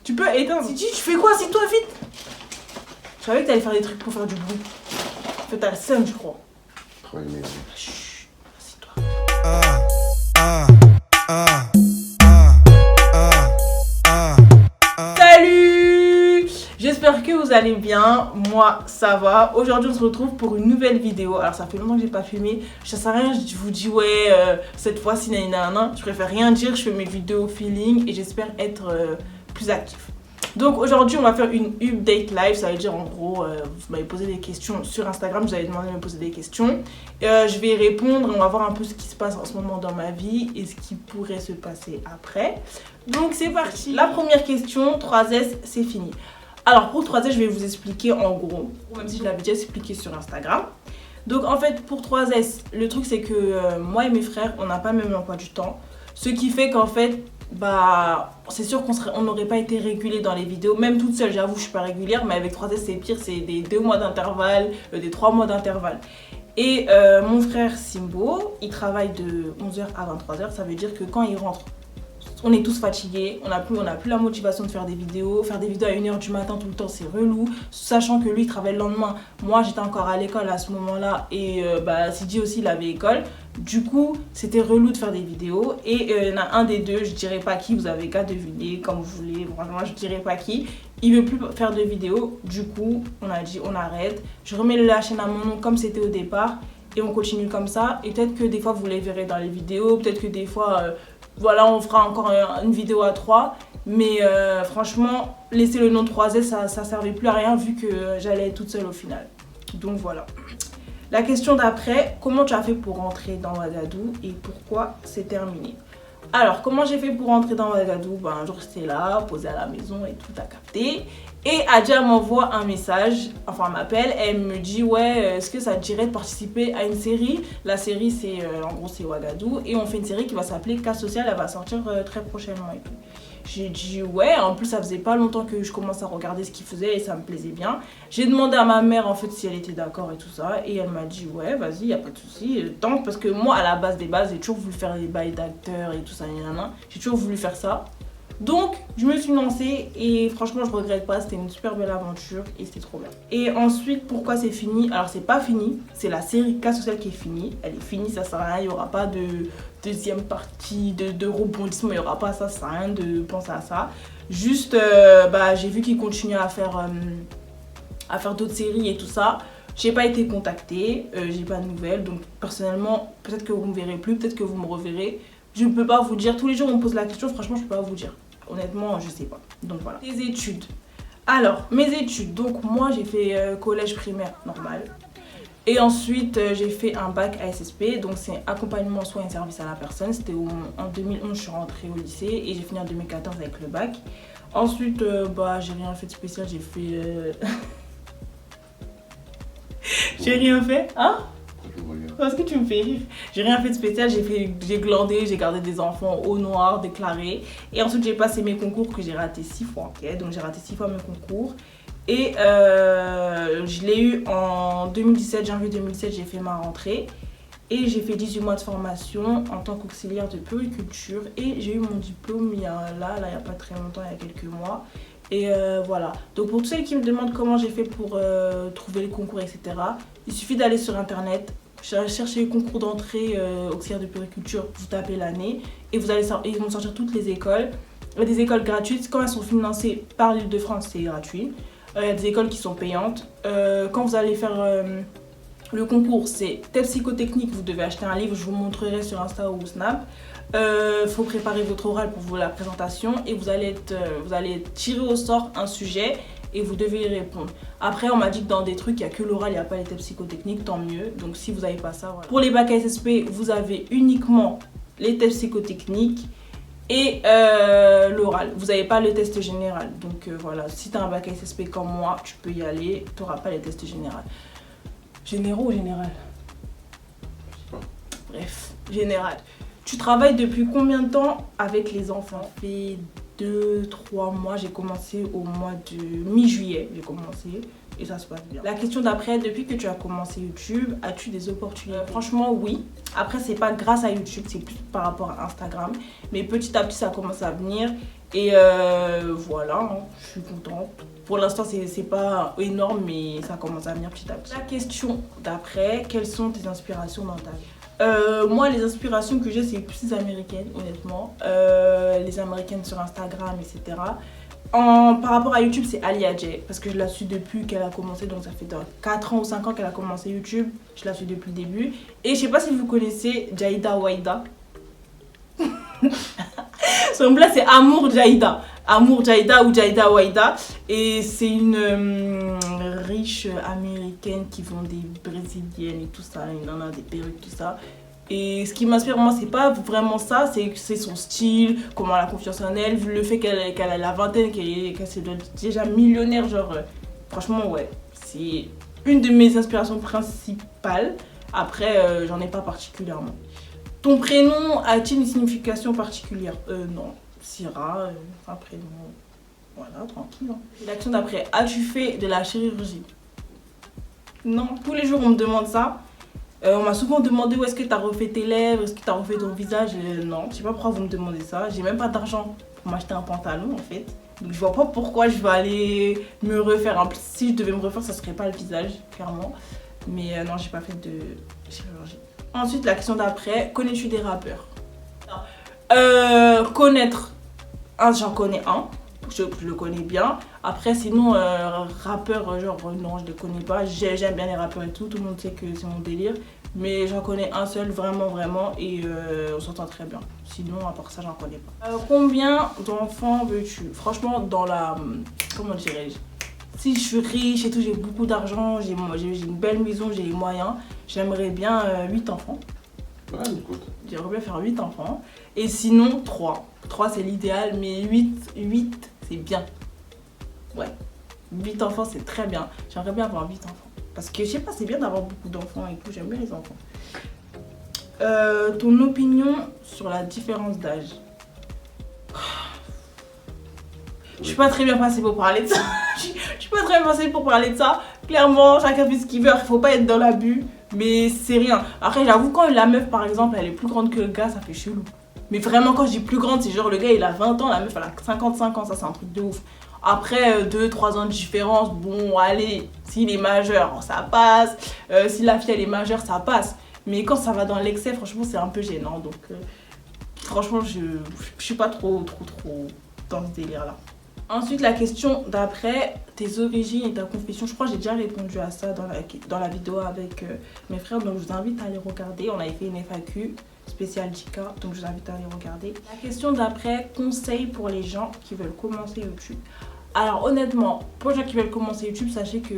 Tu peux éteindre. Si tu fais quoi? Assieds-toi vite. Je savais que t'allais faire des trucs pour faire du bruit. En fait, t'as le seum, je crois. Travaille mes yeux. Chut, assieds-toi. Salut! J'espère que vous allez bien. Moi, ça va. Aujourd'hui, on se retrouve pour une nouvelle vidéo. Alors, ça fait longtemps que j'ai pas filmé. Ça sert à rien, je vous dis, ouais, cette fois-ci, nanana. Je préfère rien dire. Je fais mes vidéos au feeling et j'espère être plus actif. Donc aujourd'hui on va faire une update live, ça veut dire en gros vous m'avez posé des questions sur Instagram, vous avez demandé de me poser des questions, je vais y répondre, on va voir un peu ce qui se passe en ce moment dans ma vie et ce qui pourrait se passer après. Donc c'est parti. La première question, 3S c'est fini. Alors pour 3S je vais vous expliquer en gros, même si je l'avais déjà expliqué sur Instagram. Donc en fait pour 3S, le truc c'est que moi et mes frères on n'a pas le même emploi du temps, ce qui fait qu'en fait bah c'est sûr qu'on n'aurait pas été régulé dans les vidéos, même toute seule, j'avoue je suis pas régulière, mais avec 3S c'est pire, c'est des 2 mois d'intervalle, des 3 mois d'intervalle. Et mon frère Simbo, il travaille de 11h à 23h, ça veut dire que quand il rentre, on est tous fatigués, on n'a plus la motivation de faire des vidéos à 1h du matin tout le temps c'est relou, sachant que lui il travaille le lendemain, moi j'étais encore à l'école à ce moment là et Sidi aussi il avait école, du coup c'était relou de faire des vidéos et il y en a un des deux, je dirais pas qui, vous avez qu'à deviner comme vous voulez, franchement je dirais pas qui, il veut plus faire de vidéos, du coup on a dit on arrête, je remets la chaîne à mon nom comme c'était au départ et on continue comme ça et peut-être que des fois vous les verrez dans les vidéos, peut-être que des fois voilà, on fera encore une vidéo à 3. Mais franchement, laisser le nom 3S, ça servait plus à rien vu que j'allais être toute seule au final. Donc voilà. La question d'après, comment tu as fait pour rentrer dans Ouagadougou et pourquoi c'est terminé? Alors, comment j'ai fait pour rentrer dans Ouagadougou? Ben, un jour, j'étais là, posée à la maison et tout à capter. Et Adja m'envoie un message, enfin elle m'appelle, elle me dit ouais, est-ce que ça te dirait de participer à une série? La série c'est, en gros c'est Ouagadougou et on fait une série qui va s'appeler Cas Social, elle va sortir très prochainement et tout. J'ai dit ouais, en plus ça faisait pas longtemps que je commence à regarder ce qu'il faisait et ça me plaisait bien. J'ai demandé à ma mère en fait si elle était d'accord et tout ça et elle m'a dit ouais vas-y, y a pas de souci, tente, parce que moi à la base des bases j'ai toujours voulu faire des bails d'acteurs et tout ça, j'ai toujours voulu faire ça. Donc je me suis lancée et franchement je regrette pas, c'était une super belle aventure et c'était trop bien. Et ensuite pourquoi c'est fini? Alors c'est pas fini, c'est la série Cas Social qui est finie, elle est finie, ça sert à rien, il n'y aura pas de deuxième partie, de rebondissement, il n'y aura pas ça, ça sert à rien de penser à ça. Juste j'ai vu qu'ils continuaient à faire d'autres séries et tout ça. J'ai pas été contactée, j'ai pas de nouvelles, donc personnellement peut-être que vous me verrez plus, peut-être que vous me reverrez. Je ne peux pas vous dire, tous les jours on me pose la question, franchement je peux pas vous dire. Honnêtement, je sais pas. Donc voilà. Les études. Alors, mes études. Donc moi, j'ai fait collège primaire normal. Et ensuite, j'ai fait un bac ASSP. Donc c'est accompagnement, soins et services à la personne. C'était en 2011, je suis rentrée au lycée. Et j'ai fini en 2014 avec le bac. Ensuite, j'ai rien fait de spécial. J'ai fait... J'ai rien fait. Hein? Parce que tu me fais rire. J'ai rien fait de spécial, j'ai glandé, j'ai gardé des enfants au noir, déclarés. Et ensuite j'ai passé mes concours que j'ai raté 6 fois. Okay, donc j'ai raté 6 fois mes concours. Et je l'ai eu en 2017, janvier 2017, j'ai fait ma rentrée. Et j'ai fait 18 mois de formation en tant qu'auxiliaire de puériculture. Et j'ai eu mon diplôme il y a pas très longtemps, il y a quelques mois. Et voilà. Donc pour tous ceux qui me demandent comment j'ai fait pour trouver les concours, etc. Il suffit d'aller sur internet. Cherchez le concours d'entrée auxiliaire de puériculture, vous tapez l'année et ils vont sortir toutes les écoles. Il y a des écoles gratuites, quand elles sont financées par l'Île-de-France, c'est gratuit. Il y a des écoles qui sont payantes. Quand vous allez faire le concours, c'est test psychotechnique, vous devez acheter un livre, je vous montrerai sur Insta ou Snap. Faut préparer votre oral pour la présentation et vous allez tirer au sort un sujet et vous devez y répondre. Après on m'a dit que dans des trucs il n'y a que l'oral, il n'y a pas les tests psychotechniques, tant mieux. Donc si vous n'avez pas ça, voilà. Pour les bacs ASSP, vous avez uniquement les tests psychotechniques et l'oral. Vous n'avez pas le test général. Donc voilà, si tu as un bac ASSP comme moi, tu peux y aller, tu n'auras pas les tests généraux. Généraux ou général? Bref, général. Tu travailles depuis combien de temps avec les enfants? Ça fait 2-3 mois, j'ai commencé au mois de mi-juillet, j'ai commencé. et ça se passe bien. La question d'après, depuis que tu as commencé YouTube, as-tu des opportunités? Franchement, oui. Après, c'est pas grâce à YouTube, c'est plus par rapport à Instagram. Mais petit à petit, ça commence à venir. Et voilà, hein, je suis contente. Pour l'instant, c'est pas énorme, mais ça commence à venir petit à petit. La question d'après, quelles sont tes inspirations dans ta vie? Moi, les inspirations que j'ai, c'est plus américaines, honnêtement. Les américaines sur Instagram, etc. Par rapport à YouTube, c'est Alia J, parce que je la suis depuis qu'elle a commencé, donc ça fait 4 ans ou 5 ans qu'elle a commencé YouTube. Je la suis depuis le début. Et je sais pas si vous connaissez Jaida Waida. Son plat c'est Amour Jaida. Amour Jaida ou Jaida Waida. Et c'est une riche américaine qui vend des brésiliennes et tout ça. Il en a des perruques, tout ça. Et ce qui m'inspire, moi, c'est pas vraiment ça, c'est son style, comment elle a confiance en elle, le fait qu'elle a la vingtaine, qu'elle s'est déjà millionnaire, genre, franchement, ouais, c'est une de mes inspirations principales. Après, j'en ai pas particulièrement. Ton prénom a-t-il une signification particulière? Non, Syrah, un prénom, voilà, tranquille. Hein. L'action d'après, as-tu fait de la chirurgie? Non, tous les jours on me demande ça. On m'a souvent demandé où est-ce que tu as refait tes lèvres, est-ce que tu as refait ton visage. Non, je sais pas pourquoi vous me demandez ça. J'ai même pas d'argent pour m'acheter un pantalon en fait. Donc je vois pas pourquoi je vais aller me refaire. En plus, si je devais me refaire, ça serait pas le visage, clairement. Mais non, j'ai pas fait de chirurgie. Ensuite, la question d'après, connais-tu des rappeurs? Connaître, j'en connais un. Je le connais bien. Après, sinon, rappeur, genre, non, je les connais pas. J'aime bien les rappeurs et tout. Tout le monde sait que c'est mon délire. Mais j'en connais un seul, vraiment. Et on s'entend très bien. Sinon, à part ça, j'en connais pas. Combien d'enfants veux-tu? Franchement, dans la... Comment dirais-je? Si je suis riche et tout, j'ai beaucoup d'argent, j'ai une belle maison, j'ai les moyens. J'aimerais bien 8 enfants. Ouais, écoute. J'aimerais bien faire 8 enfants. Et sinon, 3. 3, c'est l'idéal, mais 8 c'est bien. Ouais. 8 enfants, c'est très bien. J'aimerais bien avoir 8 enfants. Parce que, je sais pas, c'est bien d'avoir beaucoup d'enfants et tout. J'aime bien les enfants. Ton opinion sur la différence d'âge? Je suis pas très bien passée pour parler de ça. Je suis pas très bien passée pour parler de ça. Clairement, chacun fait ce qu'il veut. Il faut pas être dans l'abus. Mais c'est rien. Après, j'avoue, quand la meuf, par exemple, elle est plus grande que le gars, ça fait chelou. Mais vraiment, quand je dis plus grande, c'est genre le gars, il a 20 ans, la meuf, elle a 55 ans. Ça, c'est un truc de ouf. Après, 2-3 ans de différence, bon, allez, s'il est majeur, ça passe. Si la fille, elle est majeure, ça passe. Mais quand ça va dans l'excès, franchement, c'est un peu gênant. Donc, franchement, je suis pas trop dans ce délire-là. Ensuite, la question d'après, tes origines et ta confession. Je crois que j'ai déjà répondu à ça dans la vidéo avec mes frères. Donc, je vous invite à aller regarder. On avait fait une FAQ spéciale Jika. Donc, je vous invite à aller regarder. La question d'après, conseil pour les gens qui veulent commencer YouTube. Alors, honnêtement, pour les gens qui veulent commencer YouTube, sachez que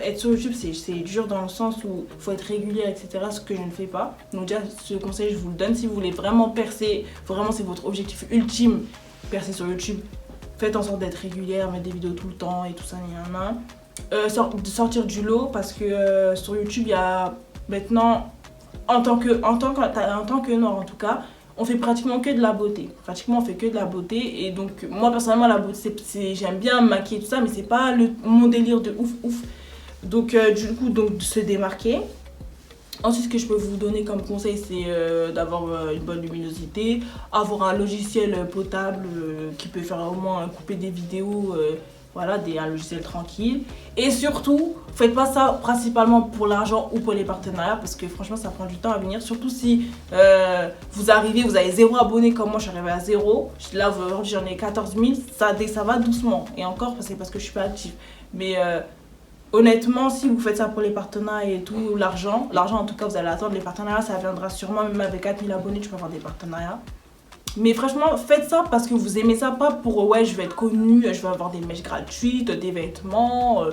être sur YouTube, c'est dur dans le sens où il faut être régulier, etc. Ce que je ne fais pas. Donc, déjà, ce conseil, je vous le donne. Si vous voulez vraiment percer, vraiment, c'est votre objectif ultime, percer sur YouTube. Faites en sorte d'être régulière, mettre des vidéos tout le temps et tout ça, de sortir du lot parce que sur YouTube, il y a maintenant, en tant que noir en tout cas, on fait pratiquement que de la beauté. Pratiquement, on fait que de la beauté. Et donc, moi, personnellement, la beauté, j'aime bien me maquiller tout ça, mais c'est pas mon délire de ouf. Donc, du coup, de se démarquer. Ensuite, ce que je peux vous donner comme conseil, c'est d'avoir une bonne luminosité, avoir un logiciel potable qui peut faire au moins couper des vidéos, voilà, un logiciel tranquille. Et surtout, faites pas ça principalement pour l'argent ou pour les partenariats parce que franchement, ça prend du temps à venir. Surtout si vous avez 0 abonné comme moi, je suis arrivée à 0. Là, aujourd'hui, j'en ai 14 000, ça va doucement. Et encore, c'est parce que je suis pas active. Mais... honnêtement, si vous faites ça pour les partenariats et tout, l'argent en tout cas, vous allez attendre les partenariats, ça viendra sûrement, même avec 4000 abonnés, tu peux avoir des partenariats. Mais franchement, faites ça parce que vous aimez ça, pas pour ouais, je vais être connue, je vais avoir des mèches gratuites, des vêtements,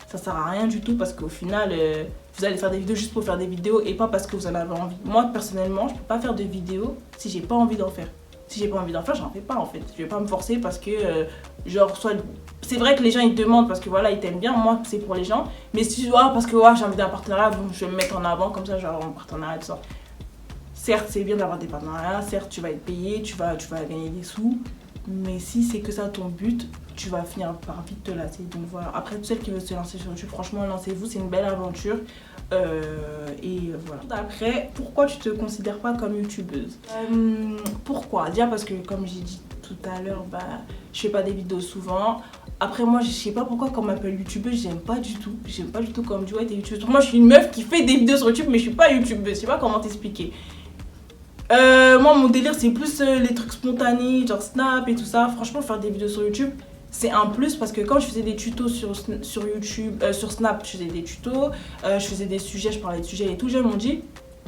ça sert à rien du tout parce qu'au final, vous allez faire des vidéos juste pour faire des vidéos et pas parce que vous en avez envie. Moi, personnellement, je peux pas faire de vidéos si j'ai pas envie d'en faire. Si j'ai pas envie d'en faire, j'en fais pas en fait. Je vais pas me forcer parce que, c'est vrai que les gens ils demandent parce que voilà, ils t'aiment bien. Moi, c'est pour les gens. Mais si tu vois, parce que j'ai envie d'un partenariat, bon, je vais me mettre en avant comme ça, je vais avoir un partenariat et tout ça. Certes, c'est bien d'avoir des partenariats. Certes, tu vas être payé, tu vas gagner des sous. Mais si c'est que ça ton but, tu vas finir par vite te lasser. Donc voilà, après toutes celles qui veulent se lancer sur YouTube, franchement lancez-vous, c'est une belle aventure. Et voilà. Après, pourquoi tu te considères pas comme youtubeuse? Pourquoi? Déjà parce que comme j'ai dit tout à l'heure, je fais pas des vidéos souvent. Après moi je sais pas pourquoi quand on m'appelle youtubeuse, j'aime pas du tout. J'aime pas du tout comme tu vois, t'es youtubeuse. Moi je suis une meuf qui fait des vidéos sur YouTube mais je suis pas youtubeuse, je sais pas comment t'expliquer. Moi mon délire c'est plus les trucs spontanés, genre Snap et tout ça. Franchement faire des vidéos sur YouTube c'est un plus parce que quand je faisais des tutos sur YouTube, sur Snap je faisais des tutos, je faisais des sujets, je parlais de sujets et tout, les gens m'ont dit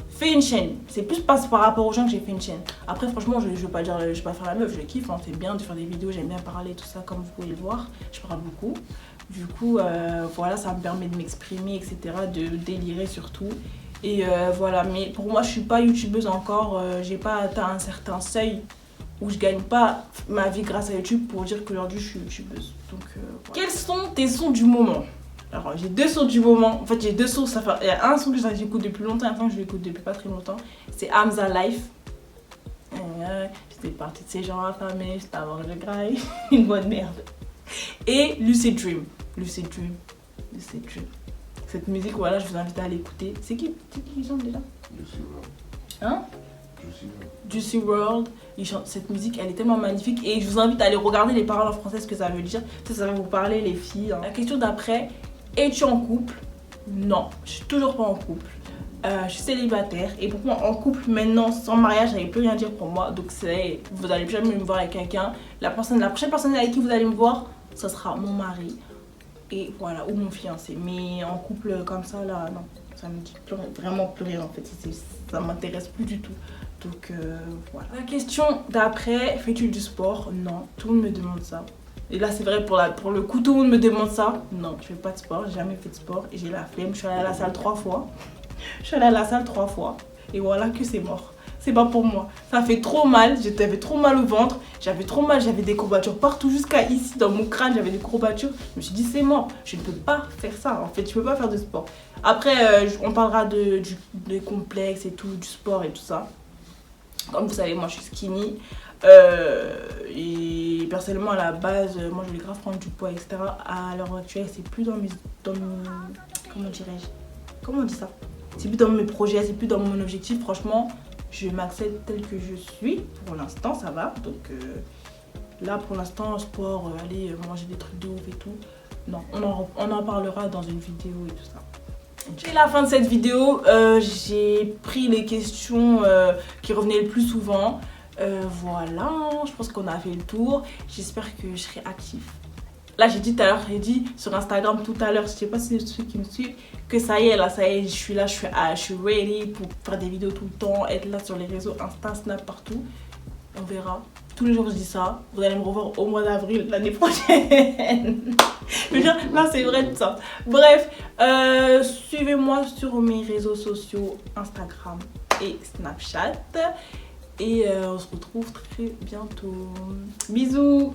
fais une chaîne. C'est plus par rapport aux gens que j'ai fait une chaîne. Après franchement je vais pas dire, je vais pas faire la meuf, je kiffe, hein, c'est bien de faire des vidéos, j'aime bien parler tout ça comme vous pouvez le voir, je parle beaucoup. Du coup voilà, ça me permet de m'exprimer etc, de délirer surtout. Et voilà, mais pour moi je suis pas youtubeuse encore, j'ai pas atteint un certain seuil où je gagne pas ma vie grâce à YouTube pour dire qu'aujourd'hui je suis youtubeuse. Donc voilà. Quels sont tes sons du moment? Alors j'ai deux sons du moment, en fait j'ai deux sons, il y a un son que j'écoute depuis longtemps et un son que je l'écoute depuis pas très longtemps. C'est Hamza Life. J'étais partie de ces gens affamés, j'étais avant le graille, une bonne merde. Et Lucid Dream. Lucid Dream. Lucid Dream. Cette musique, voilà, je vous invite à l'écouter. C'est qui qui chante déjà? Juicy World. Hein? Juicy Juicy World. World. Il chante cette musique, elle est tellement magnifique. Et je vous invite à aller regarder les paroles en français, ce que ça veut dire. Ça va vous parler, les filles. Hein. La question d'après, es-tu en couple? Non, je suis toujours pas en couple. Je suis célibataire. Et pour moi, en couple, maintenant, sans mariage, ça ne veut plus rien dire pour moi. Donc, vous n'allez jamais me voir avec quelqu'un. La prochaine personne avec qui vous allez me voir, ça sera mon mari. Et voilà, ou mon fiancé. Mais en couple comme ça, là, non. Ça me dit vraiment plus rien en fait. Ça m'intéresse plus du tout. Donc voilà. La question d'après, fais-tu du sport? Non, tout le monde me demande ça. Et là c'est vrai pour le coup, tout le monde me demande ça. Non, je fais pas de sport, j'ai jamais fait de sport. Et j'ai la flemme, je suis allée à la salle 3 fois. Je suis allée à la salle 3 fois. Et voilà que c'est mort. C'est pas pour moi. Ça fait trop mal, j'avais trop mal au ventre, j'avais trop mal, j'avais des courbatures partout jusqu'à ici dans mon crâne, j'avais des courbatures. Je me suis dit c'est mort, je ne peux pas faire ça en fait, je peux pas faire de sport. Après on parlera des complexes et tout, du sport et tout ça. Comme vous savez, moi je suis skinny. Et personnellement à la base, moi je voulais grave prendre du poids etc. À l'heure actuelle c'est plus dans mes comment dirais-je, comment on dit ça, c'est plus dans mes projets, c'est plus dans mon objectif. Franchement je m'accepte tel que je suis, pour l'instant ça va, donc là pour l'instant sport, aller manger des trucs de ouf et tout, non, on en parlera dans une vidéo et tout ça. C'est la fin de cette vidéo, j'ai pris les questions qui revenaient le plus souvent, voilà, je pense qu'on a fait le tour, j'espère que je serai active. Là j'ai dit tout à l'heure, j'ai dit sur Instagram tout à l'heure, je sais pas si c'est ceux qui me suivent, que ça y est, je suis là, je suis ready pour faire des vidéos tout le temps, être là sur les réseaux, Insta, Snap, partout. On verra. Tous les jours je dis ça, vous allez me revoir au mois d'avril l'année prochaine. Je veux dire, là c'est vrai tout ça. Bref, suivez-moi sur mes réseaux sociaux, Instagram et Snapchat. Et on se retrouve très bientôt. Bisous.